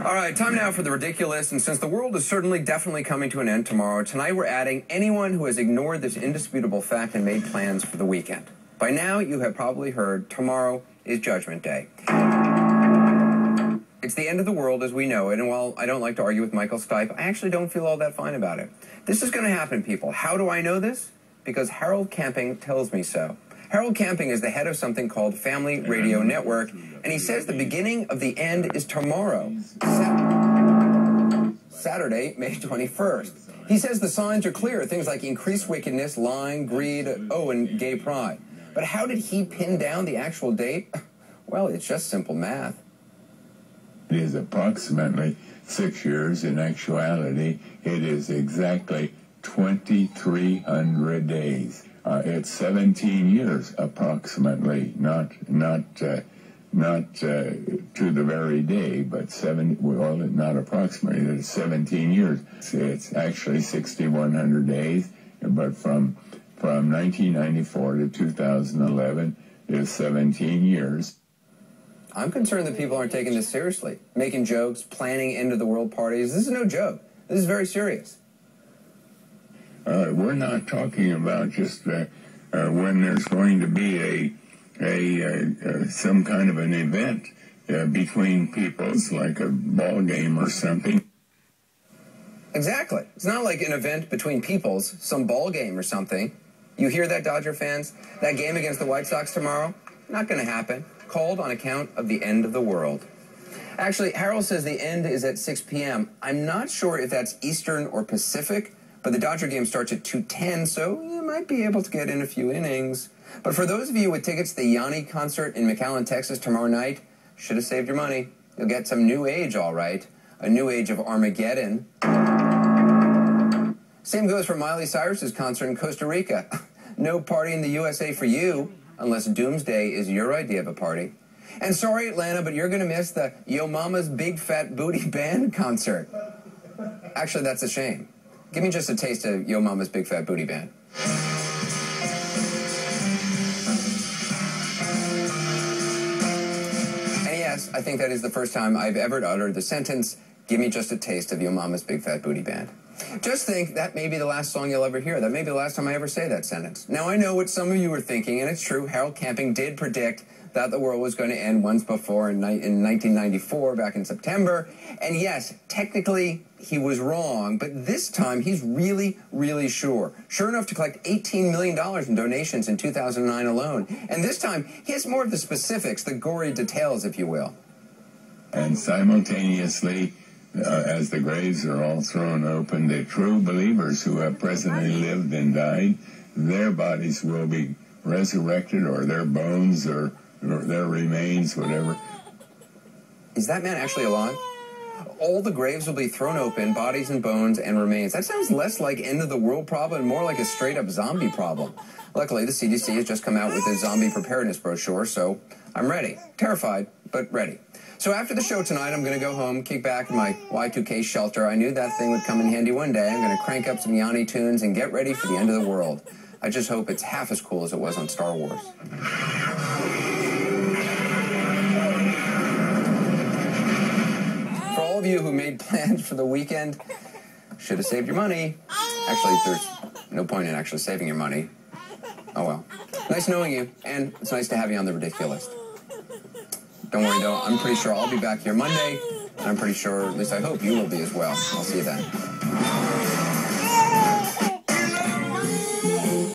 All right, time now for the Rediculist, and since the world is certainly definitely coming to an end tomorrow, tonight we're adding anyone who has ignored this indisputable fact and made plans for the weekend. By now, you have probably heard tomorrow is Judgment Day. It's the end of the world as we know it, and while I don't like to argue with Michael Stipe, I actually don't feel all that fine about it. This is going to happen, people. How do I know this? Because Harold Camping tells me so. Harold Camping is the head of something called Family Radio Network, and he says the beginning of the end is tomorrow, Saturday, May 21st. He says the signs are clear, things like increased wickedness, lying, greed, and gay pride. But how did he pin down the actual date? Well, it's just simple math. It is approximately 6 years. In actuality, it is exactly 2,300 days. It's 17 years approximately, not to the very day, but not approximately. It's 17 years. It's actually 6,100 days, but from 1994 to 2011 is 17 years. I'm concerned that people aren't taking this seriously, making jokes, planning end-of-the-world parties. This is no joke. This is very serious. We're not talking about just when there's going to be some kind of an event between peoples, like a ball game or something. Exactly. It's not like an event between peoples, some ball game or something. You hear that, Dodger fans? That game against the White Sox tomorrow? Not going to happen. Called on account of the end of the world. Actually, Harold says the end is at 6 p.m. I'm not sure if that's Eastern or Pacific, but the Dodger game starts at 2:10, so you might be able to get in a few innings. But for those of you with tickets to the Yanni concert in McAllen, Texas tomorrow night, should have saved your money. You'll get some new age, all right. A new age of Armageddon. Same goes for Miley Cyrus's concert in Costa Rica. No party in the USA for you, unless Doomsday is your idea of a party. And sorry, Atlanta, but you're going to miss the Yo Mama's Big Fat Booty Band concert. Actually, that's a shame. Give me just a taste of Yo Mama's Big Fat Booty Band. And yes, I think that is the first time I've ever uttered the sentence, give me just a taste of Yo Mama's Big Fat Booty Band. Just think that may be the last song you'll ever hear. That may be the last time I ever say that sentence. Now, I know what some of you are thinking, and it's true. Harold Camping did predict that the world was going to end once before in 1994, back in September. And yes, technically, he was wrong, but this time he's really, really sure. Sure enough to collect $18 million in donations in 2009 alone. And this time, he has more of the specifics, the gory details, if you will. And simultaneously, as the graves are all thrown open, the true believers who have presently lived and died, their bodies will be resurrected, or their bones, or their remains, whatever. Is that man actually alive? All the graves will be thrown open, bodies and bones and remains. That sounds less like end-of-the-world problem and more like a straight-up zombie problem. Luckily, the CDC has just come out with a zombie preparedness brochure, so I'm ready. Terrified, but ready. So after the show tonight, I'm going to go home, kick back in my Y2K shelter. I knew that thing would come in handy one day. I'm going to crank up some Yanni tunes and get ready for the end of the world. I just hope it's half as cool as it was on Star Wars. For all of you who made plans for the weekend, should have saved your money. Actually, there's no point in actually saving your money. Oh well. Nice knowing you, and it's nice to have you on the Rediculist. Don't worry, though. I'm pretty sure I'll be back here Monday, and I'm pretty sure, at least I hope you will be as well. I'll see you then.